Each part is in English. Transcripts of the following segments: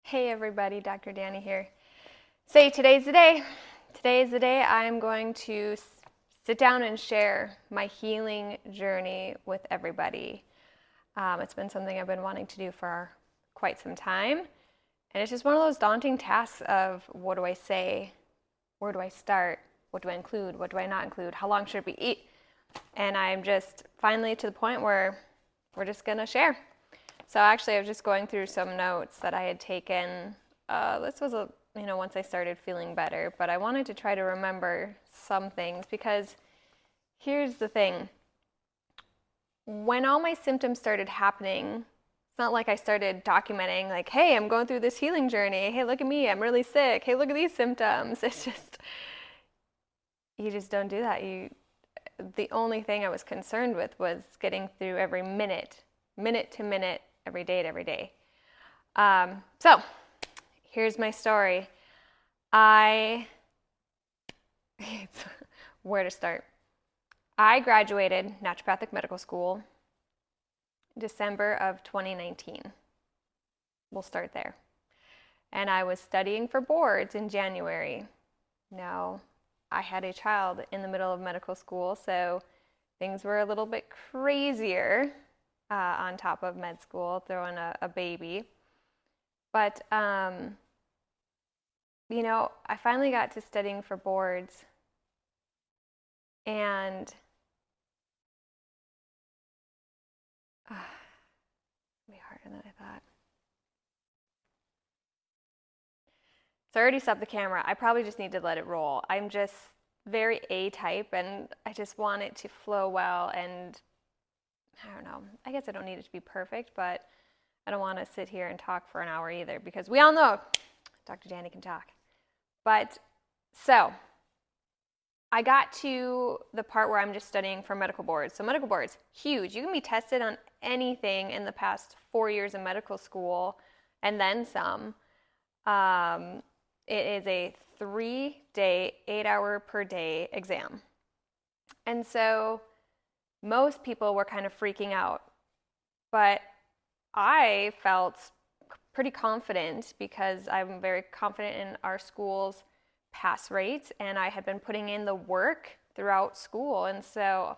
Hey everybody, Dr. Danie here. Say today's the day. Today is the day I'm going to sit down and share my healing journey with everybody. It's been something I've been wanting to do for quite some time. And it's just one of those daunting tasks of what do I say? Where do I start? What do I include? What do I not include? How long should we eat? And I'm just finally to the point where we're just going to share. So actually, I was just going through some notes that I had taken. This was once I started feeling better, but I wanted to try to remember some things because here's the thing. When all my symptoms started happening, it's not like I started documenting like, hey, I'm going through this healing journey. Hey, look at me, I'm really sick. Hey, look at these symptoms. It's just, you just don't do that. The only thing I was concerned with was getting through every minute to minute, every day to every day. So here's my story. Where to start? I graduated naturopathic medical school December of 2019. We'll start there. And I was studying for boards in January. Now, I had a child in the middle of medical school, so things were a little bit crazier on top of med school, throwing a baby. But, I finally got to studying for boards, and it'll be harder than I thought. So I already stopped the camera. I probably just need to let it roll. I'm just very A-type, and I just want it to flow well, and I don't know. I guess I don't need it to be perfect, but I don't want to sit here and talk for an hour either, because we all know Dr. Danie can talk. But so I got to the part where I'm just studying for medical boards. So medical boards, huge. You can be tested on anything in the past 4 years of medical school and then some. It is a 3-day, 8-hour per day exam. And so most people were kind of freaking out. But I felt pretty confident because I'm very confident in our school's pass rates, and I had been putting in the work throughout school. And so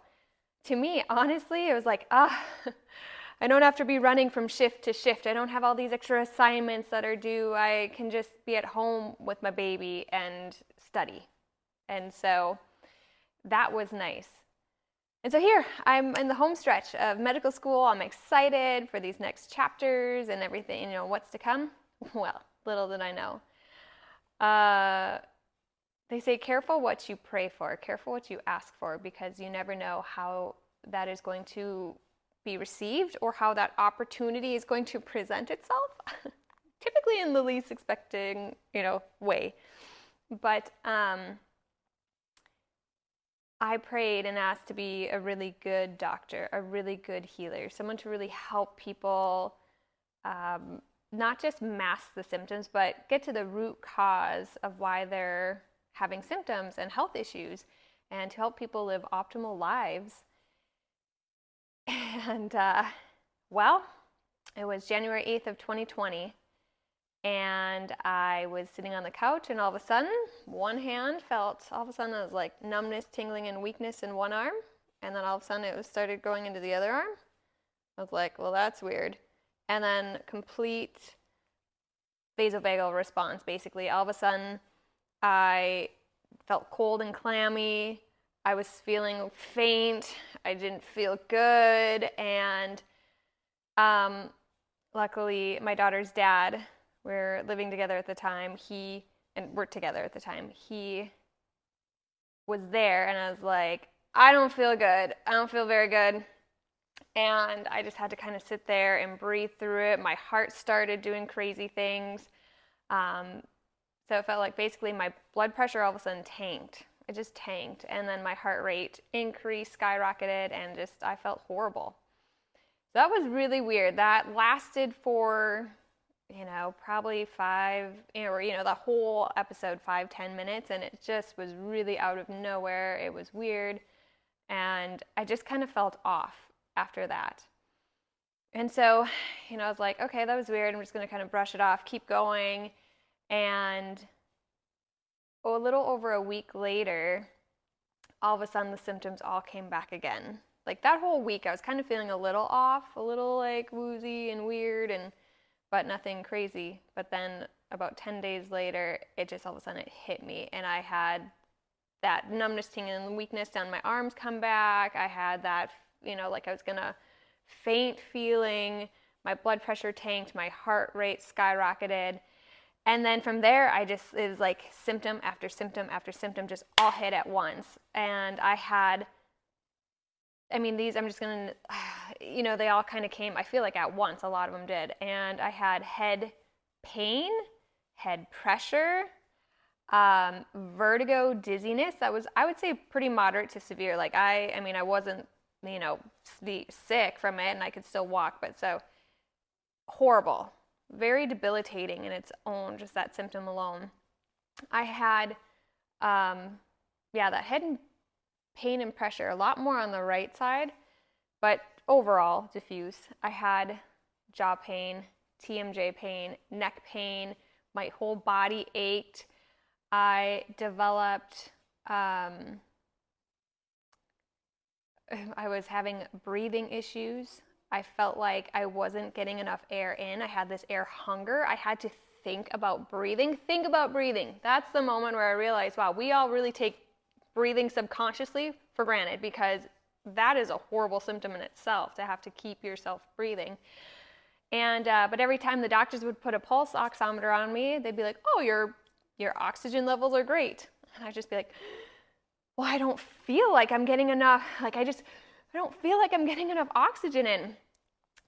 to me, honestly, it was like, I don't have to be running from shift to shift. I don't have all these extra assignments that are due. I can just be at home with my baby and study. And so that was nice. And so here, I'm in the home stretch of medical school. I'm excited for these next chapters and everything, what's to come. Well, little did I know. They say careful what you pray for, careful what you ask for, because you never know how that is going to be received or how that opportunity is going to present itself, typically in the least expecting, way. But I prayed and asked to be a really good doctor, a really good healer, someone to really help people not just mask the symptoms, but get to the root cause of why they're having symptoms and health issues, and to help people live optimal lives. And it was January 8th of 2020, and I was sitting on the couch, and all of a sudden, one hand felt, all of a sudden it was like numbness, tingling, and weakness in one arm, and then all of a sudden it started going into the other arm. I was like, well, that's weird. And then complete vasovagal response, basically. All of a sudden, I felt cold and clammy. I was feeling faint. I didn't feel good. And luckily, my daughter's dad, we're living together at the time. We're together at the time. He was there, and I was like, I don't feel good. I don't feel very good. And I just had to kind of sit there and breathe through it. My heart started doing crazy things. So it felt like basically my blood pressure all of a sudden tanked. It just tanked. And then my heart rate increased, skyrocketed, and I felt horrible. So that was really weird. That lasted for, probably the whole episode, 5-10 minutes. And it just was really out of nowhere. It was weird. And I just kind of felt off after that. And so, I was like, okay, that was weird. I'm just going to kind of brush it off, keep going. And a little over a week later, all of a sudden the symptoms all came back again. Like that whole week, I was kind of feeling a little off, a little like woozy and weird, but nothing crazy. But then about 10 days later, it just all of a sudden it hit me, and I had that numbness, tingling, and weakness down my arms come back. I had that, like I was gonna faint feeling. My blood pressure tanked, my heart rate skyrocketed. And then from there, it was like symptom after symptom after symptom just all hit at once. And I'm just gonna, they all kind of came, I feel like at once, a lot of them did. And I had head pain, head pressure, vertigo, dizziness. That was, I would say, pretty moderate to severe. Like I wasn't, sick from it, and I could still walk, but so horrible, very debilitating in its own, just that symptom alone. I had, that head pain and pressure, a lot more on the right side, but overall diffuse. I had jaw pain, TMJ pain, neck pain, my whole body ached. I developed, I was having breathing issues. I felt like I wasn't getting enough air in. I had this air hunger. I had to think about breathing. Think about breathing. That's the moment where I realized, wow, we all really take breathing subconsciously for granted, because that is a horrible symptom in itself, to have to keep yourself breathing. And but every time the doctors would put a pulse oximeter on me, they'd be like, oh, your oxygen levels are great. And I'd just be like, well, I don't feel like I'm getting enough. I don't feel like I'm getting enough oxygen in.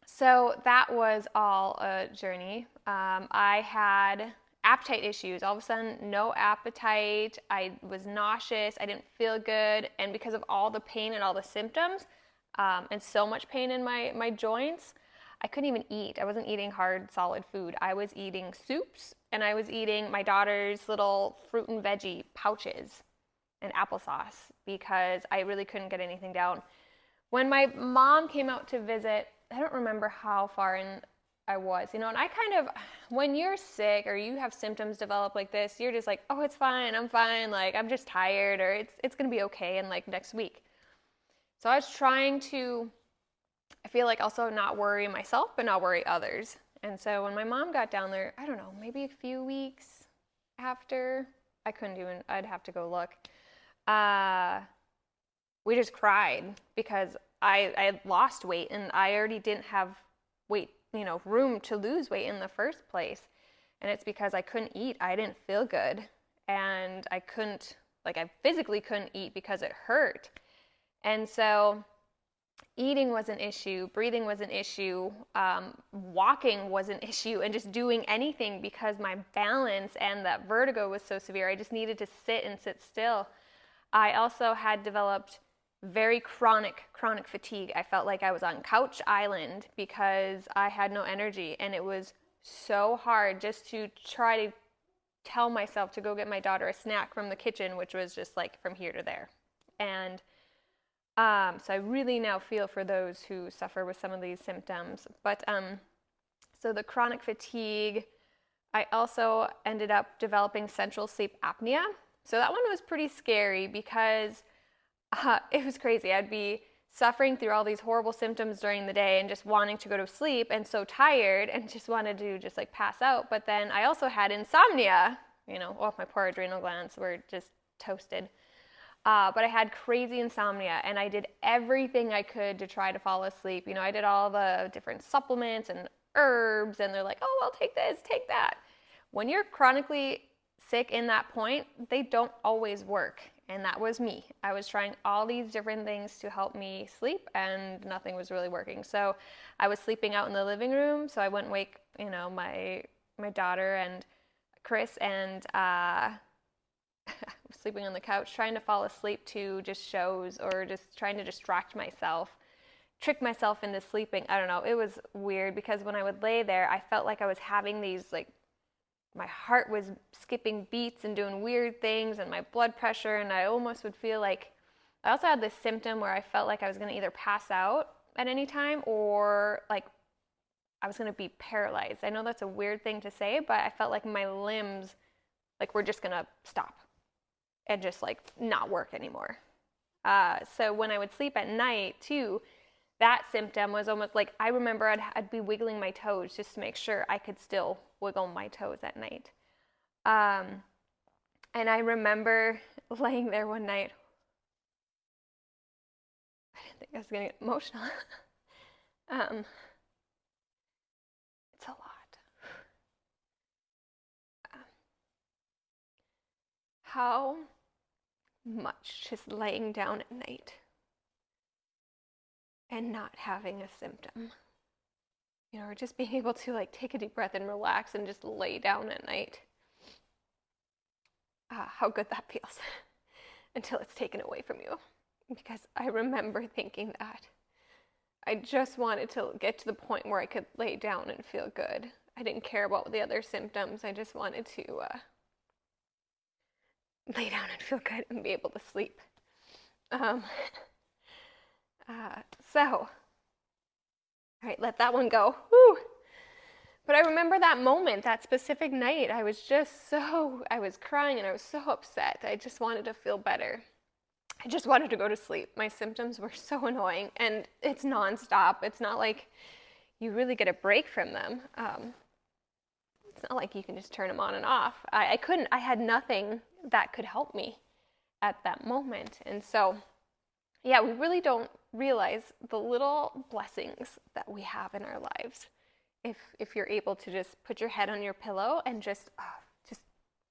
So that was all a journey. I had appetite issues. All of a sudden, no appetite. I was nauseous. I didn't feel good. And because of all the pain and all the symptoms, and so much pain in my joints, I couldn't even eat. I wasn't eating hard, solid food. I was eating soups, and I was eating my daughter's little fruit and veggie pouches and applesauce, because I really couldn't get anything down. When my mom came out to visit, I don't remember how far in I was, and I kind of, when you're sick or you have symptoms develop like this, you're just like, oh, it's fine, I'm fine, like I'm just tired, or it's gonna be okay in like next week. So I was trying to, I feel like, also not worry myself, but not worry others. And so when my mom got down there, I don't know, maybe a few weeks after, I'd have to go look. We just cried, because I had lost weight, and I already didn't have weight, room to lose weight in the first place. And it's because I couldn't eat. I didn't feel good, and I physically couldn't eat because it hurt. And so eating was an issue, breathing was an issue, walking was an issue, and just doing anything, because my balance and that vertigo was so severe. I just needed to sit and sit still. I also had developed very chronic fatigue. I felt like I was on Couch Island, because I had no energy, and it was so hard just to try to tell myself to go get my daughter a snack from the kitchen, which was just like from here to there. And so I really now feel for those who suffer with some of these symptoms. But so the chronic fatigue, I also ended up developing central sleep apnea. So that one was pretty scary, because it was crazy. I'd be suffering through all these horrible symptoms during the day and just wanting to go to sleep, and so tired and just wanted to just like pass out. But then I also had insomnia, my poor adrenal glands were just toasted. But I had crazy insomnia, and I did everything I could to try to fall asleep. I did all the different supplements and herbs, and they're like, oh, well, take this, take that. When you're chronically sick in that point, they don't always work. And that was me. I was trying all these different things to help me sleep, and nothing was really working. So I was sleeping out in the living room, so I wouldn't wake, my daughter and Chris, and sleeping on the couch, trying to fall asleep to just shows, or just trying to distract myself, trick myself into sleeping. I don't know. It was weird, because when I would lay there, I felt like I was having these, like, my heart was skipping beats and doing weird things, and my blood pressure, and I almost would feel like, I also had this symptom where I felt like I was going to either pass out at any time, or like I was going to be paralyzed. I know that's a weird thing to say, but I felt like my limbs like were just going to stop and just like not work anymore. So when I would sleep at night too, that symptom was almost like, I remember I'd be wiggling my toes just to make sure I could still wiggle my toes at night. And I remember laying there one night. I didn't think I was going to get emotional. It's a lot. How much just laying down at night and not having a symptom, or just being able to like take a deep breath and relax and just lay down at night. How good that feels until it's taken away from you. Because I remember thinking that I just wanted to get to the point where I could lay down and feel good. I didn't care about the other symptoms. I just wanted to lay down and feel good and be able to sleep. So, all right, let that one go. Whew. But I remember that moment, that specific night. I was crying and I was so upset. I just wanted to feel better. I just wanted to go to sleep. My symptoms were so annoying, and it's nonstop. It's not like you really get a break from them. It's not like you can just turn them on and off. I couldn't. I had nothing that could help me at that moment. And so, yeah, we really don't realize the little blessings that we have in our lives. If you're able to just put your head on your pillow and just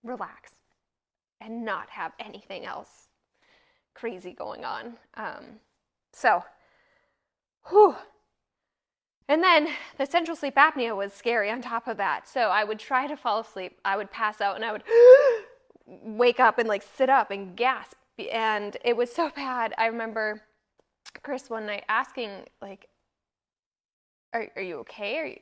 relax and not have anything else crazy going on. And then the central sleep apnea was scary on top of that. So I would try to fall asleep. I would pass out and I would wake up and like sit up and gasp. And it was so bad. I remember Chris one night asking, like, are you okay?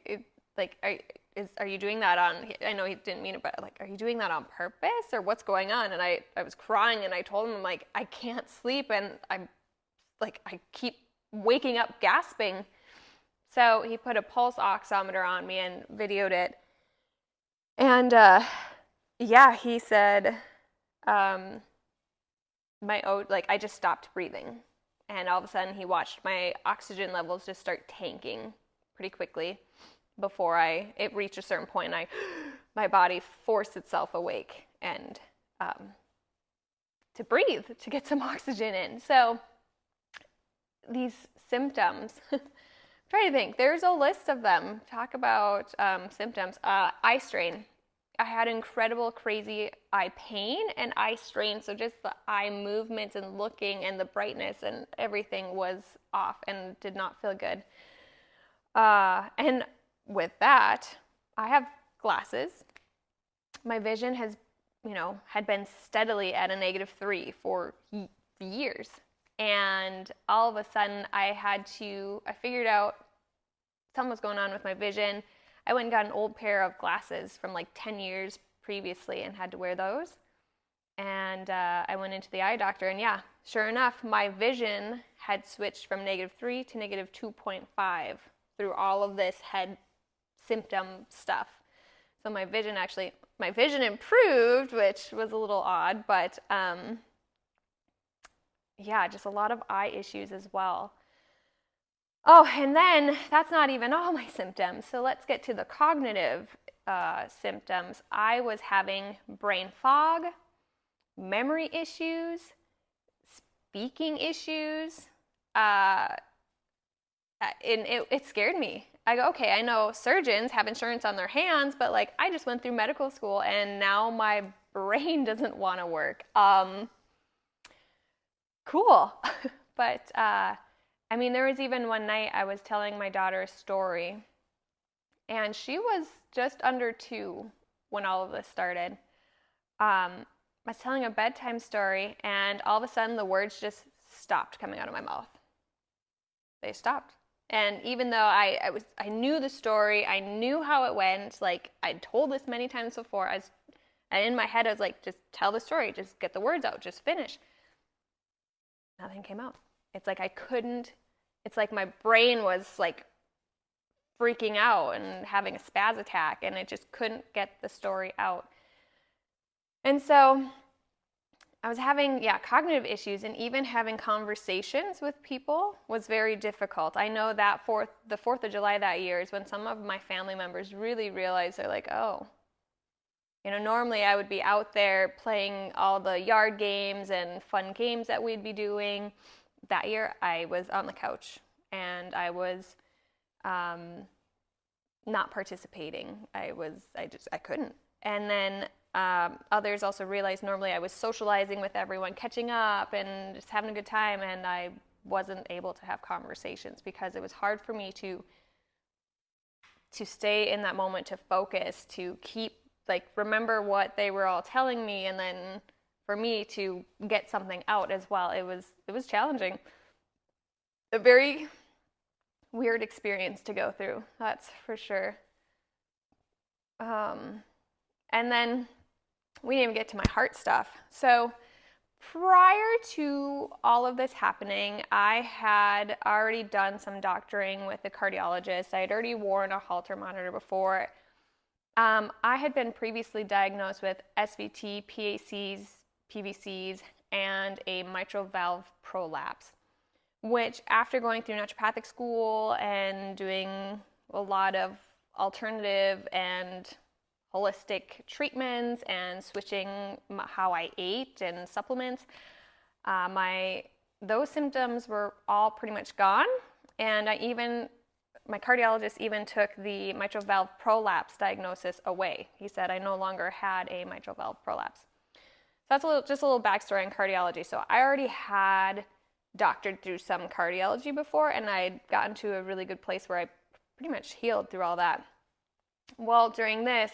Are you doing that on, I know he didn't mean it, but like, are you doing that on purpose or what's going on? And I was crying and I told him, like, I can't sleep and I keep waking up gasping. So he put a pulse oximeter on me and videoed it. And he said, I just stopped breathing. And all of a sudden he watched my oxygen levels just start tanking pretty quickly before it reached a certain point. My body forced itself awake and to breathe, to get some oxygen in. So these symptoms, try to think, there's a list of them. Talk about symptoms. Eye strain. I had incredible, crazy eye pain and eye strain. So just the eye movements and looking and the brightness and everything was off and did not feel good. And with that, I have glasses. My vision had been steadily at a -3 for years. And all of a sudden I figured out something was going on with my vision. I went and got an old pair of glasses from like 10 years previously and had to wear those. And I went into the eye doctor and yeah, sure enough, my vision had switched from -3 to -2.5 through all of this head symptom stuff. So my vision improved, which was a little odd, but just a lot of eye issues as well. Oh, and then that's not even all my symptoms. So let's get to the cognitive symptoms. I was having brain fog, memory issues, speaking issues, and it scared me. I go, okay, I know surgeons have insurance on their hands, but like I just went through medical school and now my brain doesn't want to work. Cool. But there was even one night I was telling my daughter a story and she was just under 2 when all of this started. I was telling a bedtime story and all of a sudden the words just stopped coming out of my mouth. They stopped. And even though I knew the story, I knew how it went, like I'd told this many times before, and in my head I was like, just tell the story, just get the words out, just finish. Nothing came out. It's like I couldn't, it's like my brain was like freaking out and having a spaz attack, and it just couldn't get the story out. And so I was having, cognitive issues, and even having conversations with people was very difficult. I know that the 4th of July that year is when some of my family members really realized, they're like, oh, normally I would be out there playing all the yard games and fun games that we'd be doing. That year I was on the couch and I was not participating. I couldn't. And then others also realized normally I was socializing with everyone, catching up and just having a good time, and I wasn't able to have conversations because it was hard for me to stay in that moment, to focus, to keep, remember what they were all telling me, and then for me to get something out as well. It was challenging. A very weird experience to go through, that's for sure. And then we didn't even get to my heart stuff. So prior to all of this happening, I had already done some doctoring with a cardiologist. I had already worn a Holter monitor before. I had been previously diagnosed with SVT, PACs, PVCs, and a mitral valve prolapse, which after going through naturopathic school and doing a lot of alternative and holistic treatments and switching how I ate and supplements, those symptoms were all pretty much gone. And my cardiologist even took the mitral valve prolapse diagnosis away. He said I no longer had a mitral valve prolapse. So that's just a little backstory on cardiology. So I already had doctored through some cardiology before, and I had gotten to a really good place where I pretty much healed through all that. Well, during this,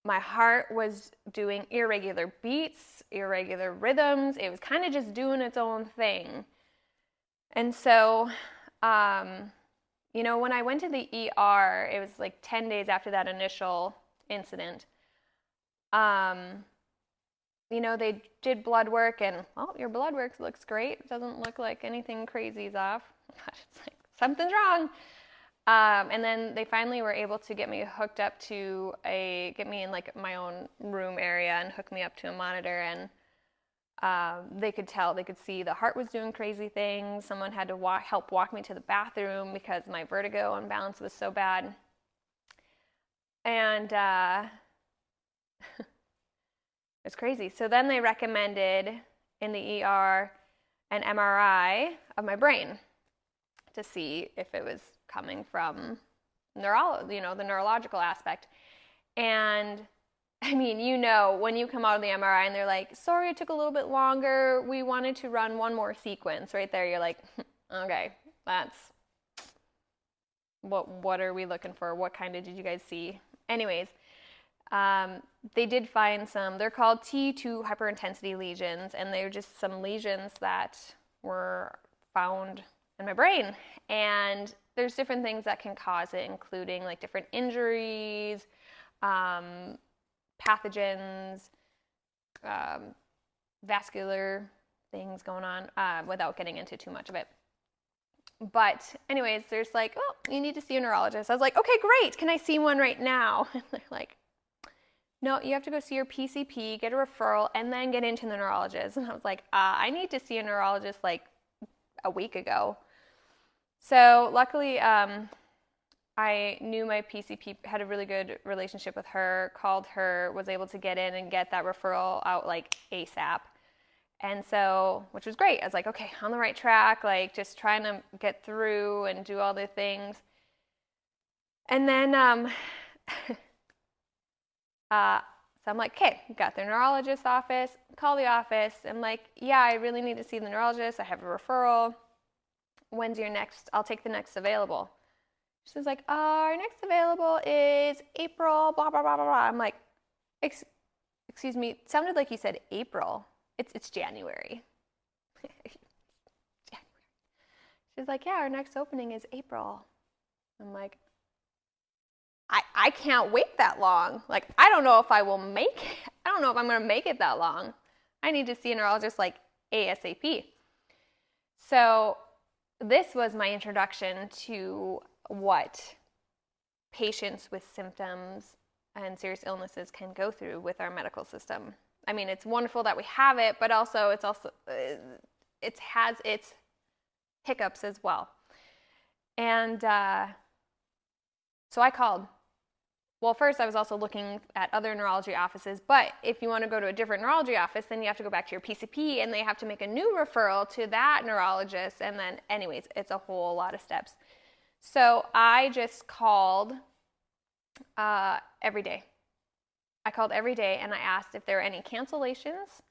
my heart was doing irregular beats, irregular rhythms. It was kind of just doing its own thing. And so, when I went to the ER, it was 10 days after that initial incident. They did blood work, and, your blood work looks great. It doesn't look like anything crazy's off. It's something's wrong. And then they finally were able to get me hooked up to get me in my own room area and hook me up to a monitor, and they could see the heart was doing crazy things. Someone had to help walk me to the bathroom because my vertigo and balance was so bad. And it's crazy. So then they recommended in the ER an MRI of my brain to see if it was coming from the neurological aspect. And when you come out of the MRI and they're like, sorry, it took a little bit longer. We wanted to run one more sequence. Right there, you're like, okay, that's, what are we looking for? What kind did you guys see? Anyways, they did find some, they're called T2 hyperintensity lesions, and they're just some lesions that were found in my brain. And there's different things that can cause it, including different injuries, pathogens, vascular things going on, without getting into too much of it. But anyways, there's you need to see a neurologist. I was like, okay, great. Can I see one right now? And they're like, no, you have to go see your PCP, get a referral, and then get into the neurologist. And I was like, I need to see a neurologist a week ago. So luckily, I knew my PCP, had a really good relationship with her, called her, was able to get in and get that referral out ASAP. And so, which was great. I was like, okay, on the right track, just trying to get through and do all the things. And then, so I'm like, okay, got the neurologist's office, call the office. I'm like, yeah, I really need to see the neurologist. I have a referral. When's your next? I'll take the next available. She's like, our next available is April, blah, blah, blah, blah, blah. I'm like, excuse me, it sounded like you said April. It's January. January. She's like, yeah, our next opening is April. I'm like, I can't wait that long. I don't know if I will make it. I don't know if I'm going to make it that long. I need to see a neurologist ASAP. So this was my introduction to what patients with symptoms and serious illnesses can go through with our medical system. I mean, it's wonderful that we have it, but also it has its hiccups as well. And so I called. Well, first I was also looking at other neurology offices, but if you want to go to a different neurology office, then you have to go back to your PCP and they have to make a new referral to that neurologist. And then anyways, it's a whole lot of steps. So I just called every day. I called every day and I asked if there were any cancellations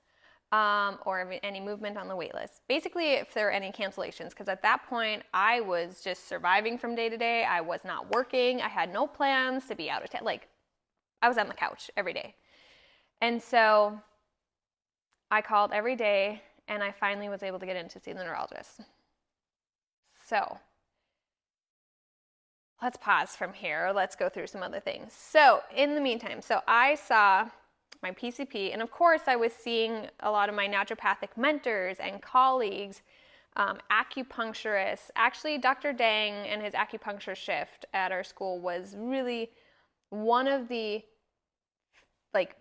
or any movement on the wait list. Basically, if there were any cancellations, because at that point, I was just surviving from day to day. I was not working. I had no plans to be out of town. Like, I was on the couch every day. And so I called every day and I finally was able to get in to see the neurologist. So let's pause from here. Let's go through some other things. So in the meantime, I saw my PCP, and of course I was seeing a lot of my naturopathic mentors and colleagues, acupuncturists. Actually, Dr. Dang and his acupuncture shift at our school was really one of the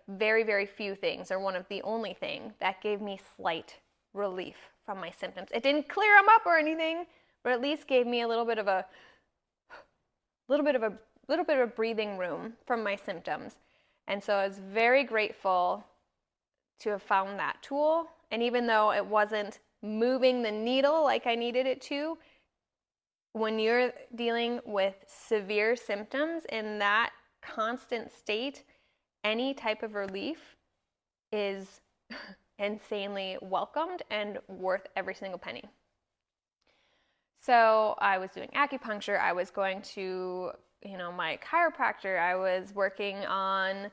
very, very few things, or one of the only thing that gave me slight relief from my symptoms. It didn't clear them up or anything, but at least gave me a little bit of a breathing room from my symptoms. And so I was very grateful to have found that tool. And even though it wasn't moving the needle like I needed it to, when you're dealing with severe symptoms in that constant state, any type of relief is insanely welcomed and worth every single penny. So I was doing acupuncture, I was going to my chiropractor, I was working on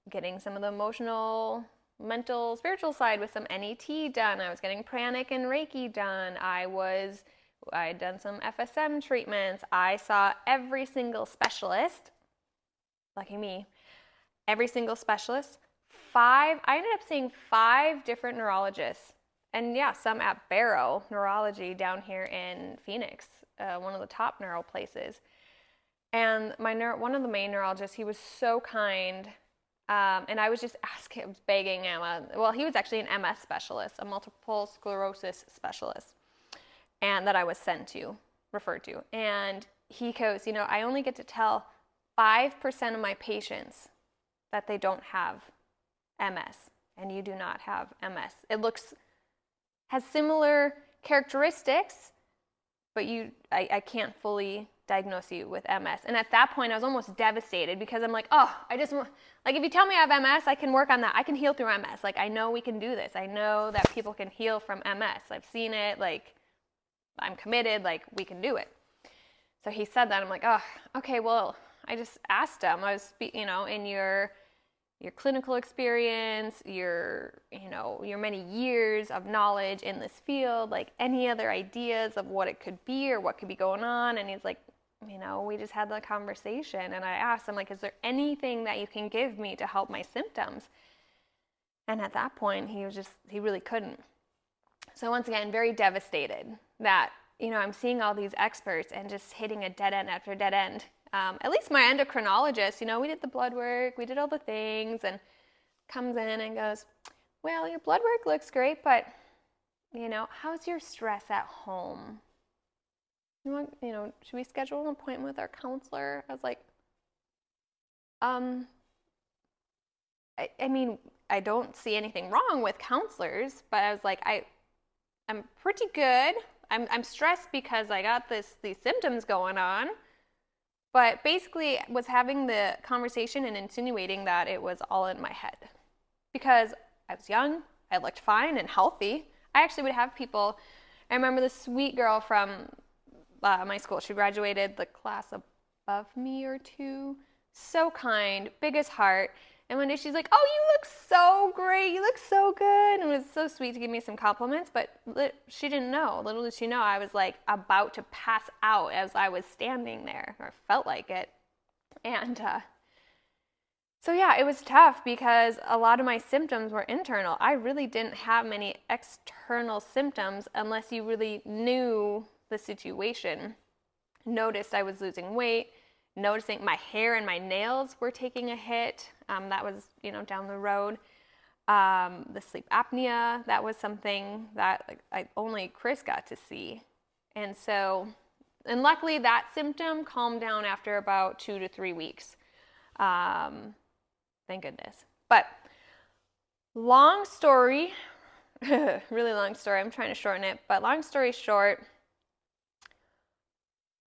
getting some of the emotional, mental, spiritual side with some NET done. I was getting pranic and Reiki done. I had done some FSM treatments. I saw every single specialist. Lucky me. Every single specialist. I ended up seeing 5 different neurologists. And yeah, some at Barrow Neurology down here in Phoenix, one of the top neuro places. And one of the main neurologists, he was so kind, and I was just asking, begging him. He was actually an MS specialist, a multiple sclerosis specialist, and that I was referred to. And he goes, I only get to tell 5% of my patients that they don't have MS, and you do not have MS. It has similar characteristics, but I can't fully diagnose you with MS. And at that point, I was almost devastated because I'm like, if you tell me I have MS, I can work on that. I can heal through MS. I know we can do this. I know that people can heal from MS. I've seen it. I'm committed. We can do it. So he said that. I'm like, okay, well, I just asked him. I was, in your clinical experience, your many years of knowledge in this field, any other ideas of what it could be or what could be going on? And he's like, we just had that conversation. And I asked him, is there anything that you can give me to help my symptoms? And at that point, he really couldn't. So once again, very devastated that, I'm seeing all these experts and just hitting a dead end after dead end. At least my endocrinologist, we did the blood work, we did all the things, and comes in and goes, well, your blood work looks great, but, how's your stress at home? Should we schedule an appointment with our counselor? I was like, I don't see anything wrong with counselors, but I was like, I'm pretty good. I'm stressed because I got these symptoms going on. But basically was having the conversation and insinuating that it was all in my head. Because I was young, I looked fine and healthy. I actually would have people, I remember this sweet girl from my school. She graduated the class above me or 2. So kind, biggest heart. And one day she's like, oh, you look so great. You look so good. And it was so sweet to give me some compliments. But she didn't know. Little did she know I was about to pass out as I was standing there, or felt like it. And so yeah, it was tough because a lot of my symptoms were internal. I really didn't have many external symptoms unless you really knew the situation. Noticed I was losing weight, noticing my hair and my nails were taking a hit. That was, down the road. The sleep apnea, that was something that only Chris got to see. And luckily that symptom calmed down after about 2 to 3 weeks. Thank goodness. But long story, really long story, I'm trying to shorten it, but long story short,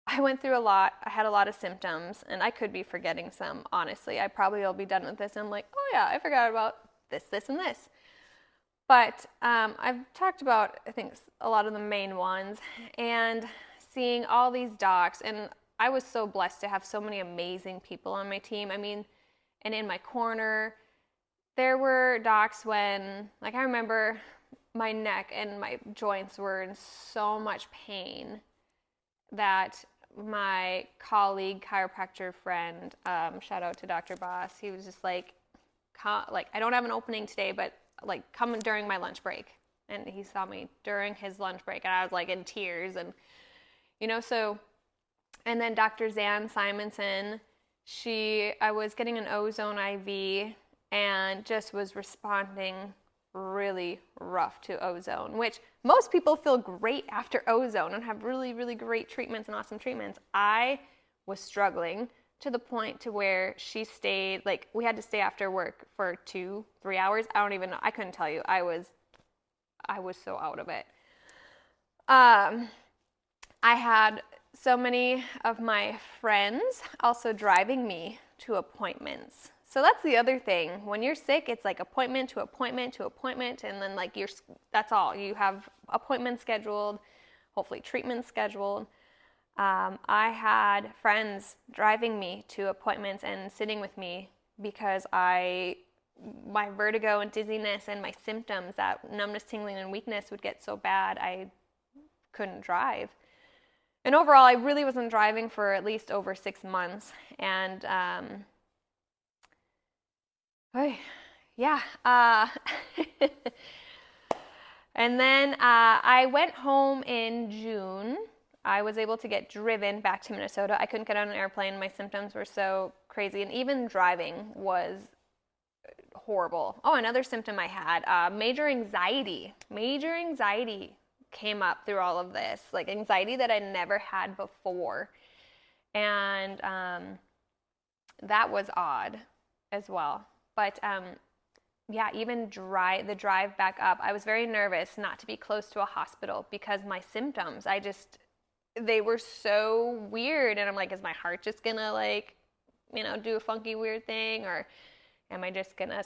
I went through a lot. I had a lot of symptoms, and I could be forgetting some, honestly. I probably will be done with this, and I'm like, oh yeah, I forgot about this, this, and this. But I've talked about, I think, a lot of the main ones, and seeing all these docs, and I was so blessed to have so many amazing people on my team. I mean, and in my corner, there were docs when, I remember my neck and my joints were in so much pain that my colleague, chiropractor friend, shout out to Dr. Boss, he was just like, I don't have an opening today, but come during my lunch break. And he saw me during his lunch break, and I was in tears, and and then Dr. Zan Simonson, I was getting an ozone IV and just was responding really rough to ozone, which most people feel great after ozone and have really, really great treatments and awesome treatments. I was struggling to the point to where she stayed, we had to stay after work for 2-3 hours. I don't even know. I couldn't tell you. I was so out of it. I had so many of my friends also driving me to appointments. So that's the other thing. When you're sick, it's appointment to appointment to appointment, and then that's all. You have appointments scheduled, hopefully treatment scheduled. I had friends driving me to appointments and sitting with me because my vertigo and dizziness and my symptoms, that numbness, tingling, and weakness would get so bad I couldn't drive. And overall, I really wasn't driving for at least over 6 months. And and then I went home in June. I was able to get driven back to Minnesota. I couldn't get on an airplane. My symptoms were so crazy, and even driving was horrible. Oh, another symptom I had, major anxiety. Major anxiety came up through all of this, anxiety that I never had before. And that was odd as well. But even the drive back up, I was very nervous not to be close to a hospital because my symptoms, they were so weird. And I'm like, is my heart just gonna do a funky weird thing, or am I just gonna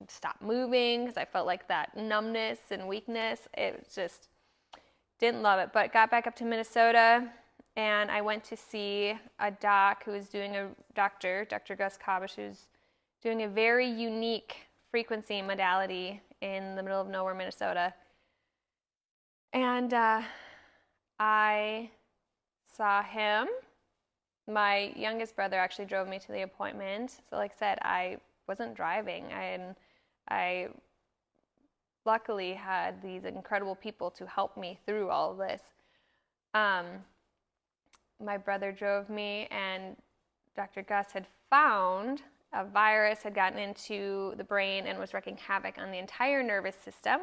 stop moving? Because I felt that numbness and weakness. It just didn't love it. But got back up to Minnesota, and I went to see a doc who was doing Dr. Gus Kabish, who's doing a very unique frequency modality in the middle of nowhere, Minnesota. And I saw him. My youngest brother actually drove me to the appointment. So like I said, I wasn't driving, and I luckily had these incredible people to help me through all of this. My brother drove me, and Dr. Gus had found a virus had gotten into the brain and was wreaking havoc on the entire nervous system,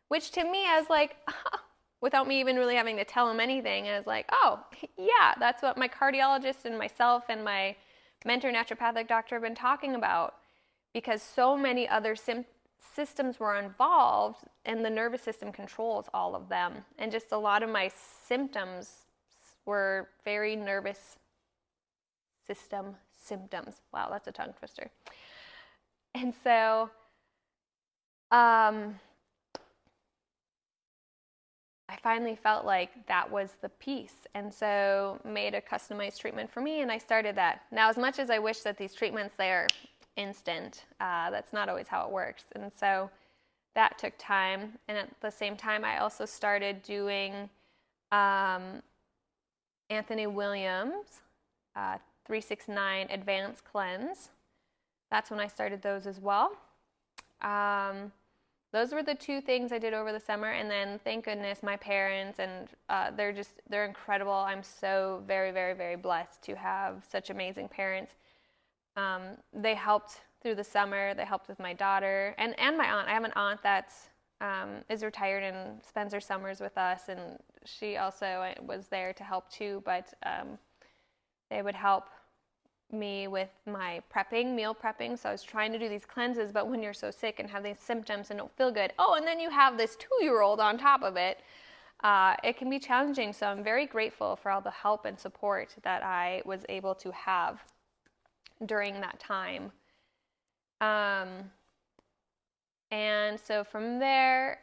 which to me, I was like, oh, without me even really having to tell him anything, I was like, oh, yeah, that's what my cardiologist and myself and my mentor naturopathic doctor have been talking about, because so many other systems were involved, and the nervous system controls all of them. And just a lot of my symptoms were very nervous system symptoms. Wow, that's a tongue twister. And so I finally felt like that was the piece, and so made a customized treatment for me, and I started that. Now, as much as I wish that these treatments, they're instant, that's not always how it works. And so that took time. And at the same time, I also started doing Anthony Williams' 369 Advanced Cleanse. That's when I started those as well. those were the two things I did over the summer. And then thank goodness my parents, and they're incredible. I'm so very, very, very blessed to have such amazing parents. They helped through the summer. They helped with my daughter and my aunt. I have an aunt that's is retired and spends her summers with us, and she also was there to help too. But they would help me with my meal prepping. So I was trying to do these cleanses, but when you're so sick and have these symptoms and don't feel good, and then you have this 2-year-old on top of it, it can be challenging. So I'm very grateful for all the help and support that I was able to have during that time. And so from there,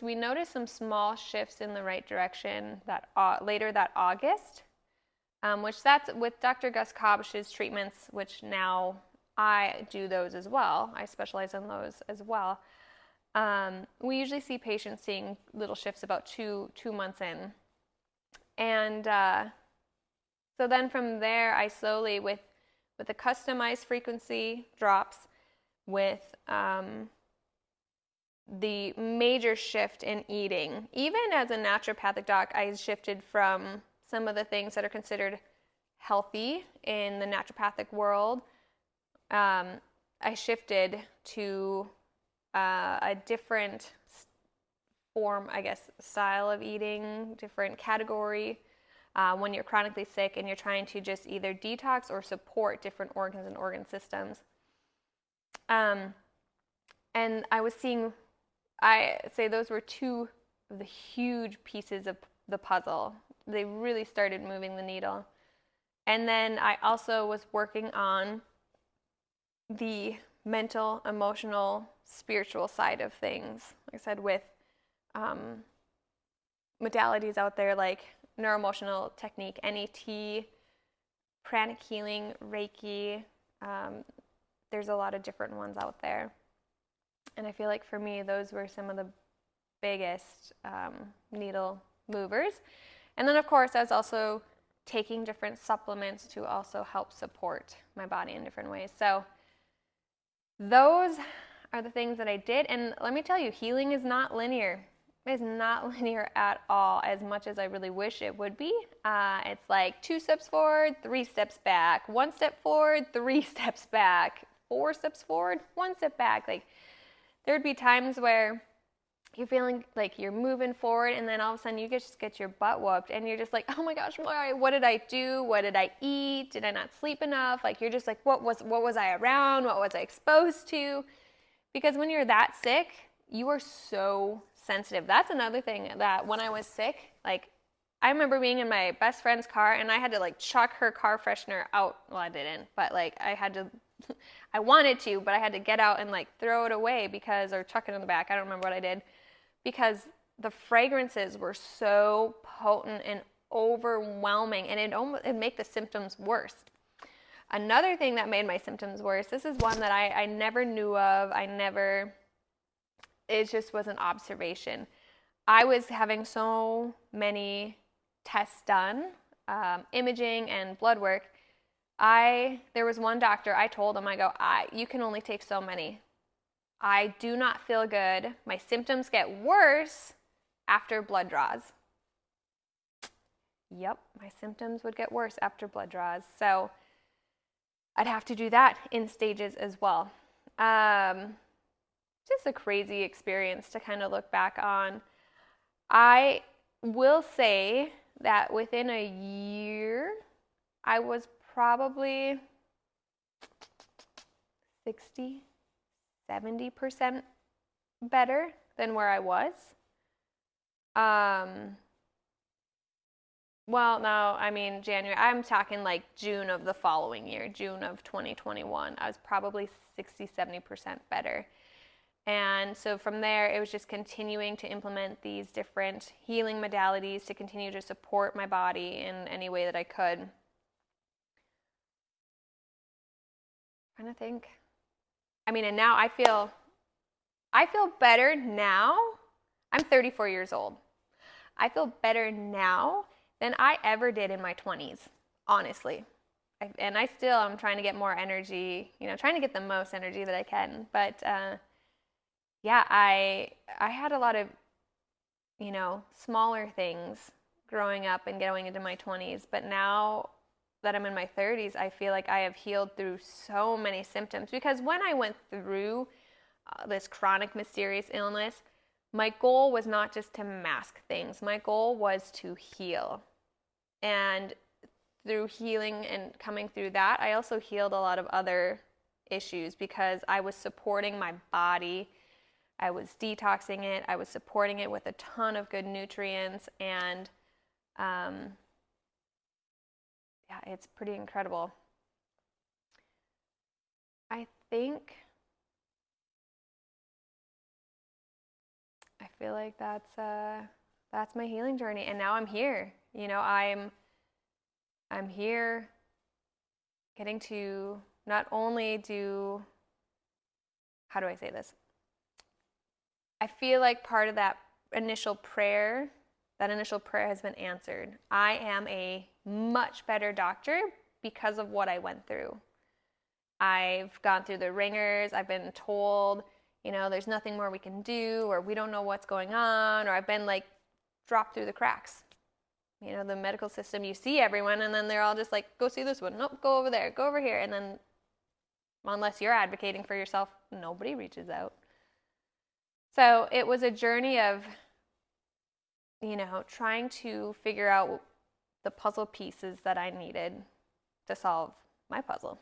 we noticed some small shifts in the right direction later that August. Which that's with Dr. Gus Kobush's treatments, which now I do those as well. I specialize in those as well. We usually see patients seeing little shifts about two months in. And so then from there, I slowly, with the customized frequency drops, with the major shift in eating. Even as a naturopathic doc, I shifted from some of the things that are considered healthy in the naturopathic world. I shifted to a different form, I guess, style of eating, different category. When you're chronically sick and you're trying to just either detox or support different organs and organ systems. And I say those were two of the huge pieces of the puzzle. They really started moving the needle. And then I also was working on the mental, emotional, spiritual side of things. Like I said, with modalities out there like neuroemotional technique, NET, pranic healing, Reiki. There's a lot of different ones out there. And I feel like for me, those were some of the biggest needle movers. And then, of course, I was also taking different supplements to also help support my body in different ways. So those are the things that I did. And let me tell you, healing is not linear. It is not linear at all, as much as I really wish it would be. It's like 2 steps forward, 3 steps back, 1 step forward, 3 steps back, 4 steps forward, 1 step back. Like, there'd be times where you're feeling like you're moving forward, and then all of a sudden you just get your butt whooped, and you're just like, oh my gosh, what did I do? What did I eat? Did I not sleep enough? Like, you're just like, what was I around? What was I exposed to? Because when you're that sick, you are so sensitive. That's another thing, that when I was sick, like, I remember being in my best friend's car, and I had to like chuck her car freshener out. Well, I didn't, but like I wanted to, but I had to get out and like throw it away or chuck it in the back. I don't remember what I did, because the fragrances were so potent and overwhelming, and it'd make the symptoms worse. Another thing that made my symptoms worse, this is one that I never knew of. It just was an observation. I was having so many tests done, imaging and blood work. There was one doctor, I told him, you can only take so many. I do not feel good. My symptoms get worse after blood draws. Yep, my symptoms would get worse after blood draws. So I'd have to do that in stages as well. Just a crazy experience to kind of look back on. I will say that within a year, I was probably 60-70% better than where I was. Well, no, I mean January. I'm talking like June of the following year, June of 2021. I was probably 60-70% better. And so from there, it was just continuing to implement these different healing modalities to continue to support my body in any way that I could. I'm trying to think. I mean, and now I feel better now. I'm 34 years old. I feel better now than I ever did in my 20s, honestly. And I still am trying to get more energy, trying to get the most energy that I can. But yeah, I had a lot of, smaller things growing up and going into my 20s, but now that I'm in my 30s, I feel like I have healed through so many symptoms because when I went through this chronic mysterious illness, my goal was not just to mask things. My goal was to heal. And through healing and coming through that, I also healed a lot of other issues because I was supporting my body. I was detoxing it. I was supporting it with a ton of good nutrients. And yeah, it's pretty incredible. I think I feel like that's my healing journey. And now I'm here. I'm here getting to not only do, how do I say this? I feel like part of that initial prayer has been answered. I am a much better doctor because of what I went through. I've gone through the ringers. I've been told, there's nothing more we can do, or we don't know what's going on, or I've been like dropped through the cracks. The medical system, you see everyone and then they're all just like, go see this one. Nope, go over there, go over here. And then unless you're advocating for yourself, nobody reaches out. So it was a journey of, trying to figure out the puzzle pieces that I needed to solve my puzzle.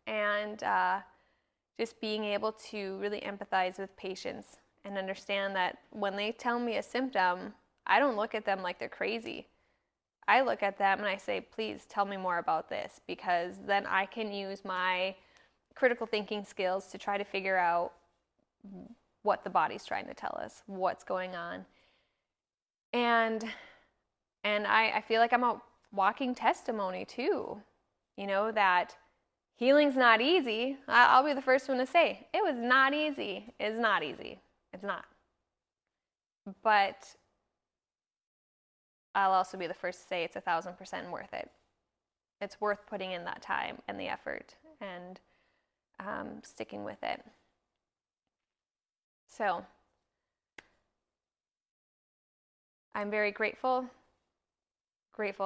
And just being able to really empathize with patients and understand that when they tell me a symptom, I don't look at them like they're crazy. I look at them and I say, please tell me more about this, because then I can use my critical thinking skills to try to figure out what the body's trying to tell us, what's going on. And I feel like I'm a walking testimony too, that healing's not easy. I'll be the first one to say, it was not easy. It's not easy. It's not. But I'll also be the first to say it's 1,000% worth it. It's worth putting in that time and the effort and sticking with it. So I'm very grateful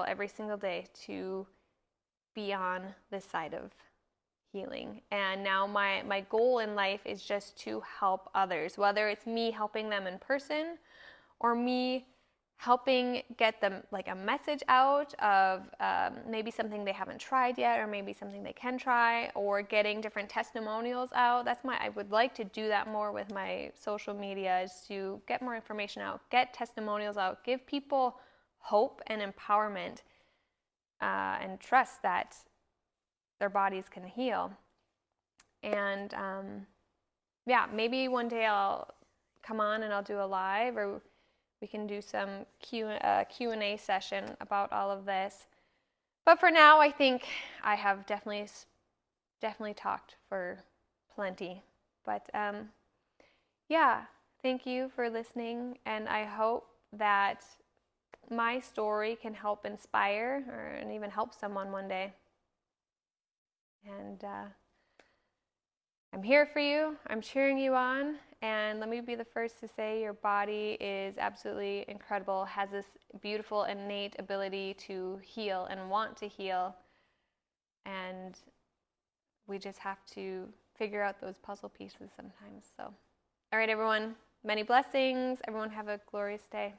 every single day to be on this side of healing. And now my goal in life is just to help others, whether it's me helping them in person or me helping get them like a message out of maybe something they haven't tried yet, or maybe something they can try, or getting different testimonials out. I would like to do that more with my social media, is to get more information out, get testimonials out, give people hope and empowerment, and trust that their bodies can heal. And yeah, maybe one day I'll come on and I'll do a live, or we can do some Q&A session about all of this. But for now, I think I have definitely talked for plenty. But yeah, thank you for listening, and I hope that my story can help inspire and even help someone one day. And I'm here for you. I'm cheering you on. And let me be the first to say your body is absolutely incredible, has this beautiful innate ability to heal and want to heal. And we just have to figure out those puzzle pieces sometimes. So, all right, everyone, many blessings. Everyone have a glorious day.